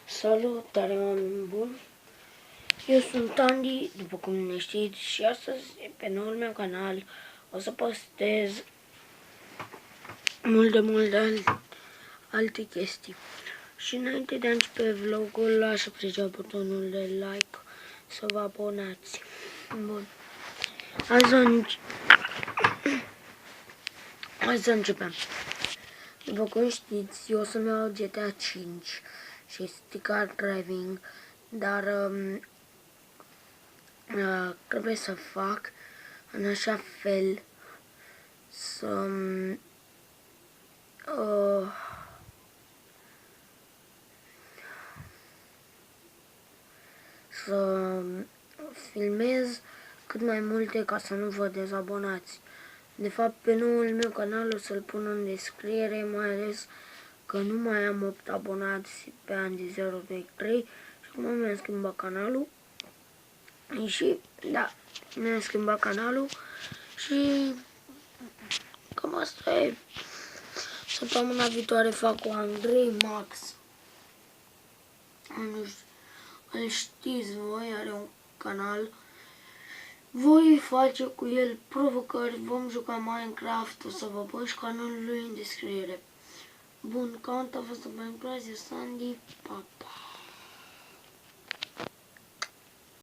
Salutare, oameni buni! Eu sunt Andy, după cum ne știți, și astăzi pe noul meu canal o să postez multe alte chestii. Și înainte de a începe vlogul, aș aprecia butonul de like, să vă abonați. Bun. Hai să începem. După cum știți, eu o să-mi iau GTA 5 și City Car Driving, dar trebuie să fac în așa fel să filmez cât mai multe ca să nu vă dezabonați. De fapt, pe noul meu canal o să-l pun în descriere, mai ales că nu mai am 8 abonați pe Andy 023 și acum mi-am schimbat canalul. Și, da, mi-am schimbat canalul și cam asta e. Săptămâna viitoare fac cu Andrei Max. Nu știu, îl știți voi, are un canal. Voi face cu el provocări, vom juca Minecraft, o să vă pun și canalul lui în descriere. Bun, cam a fost o Minecraft, eu sunt Andy, pa, pa.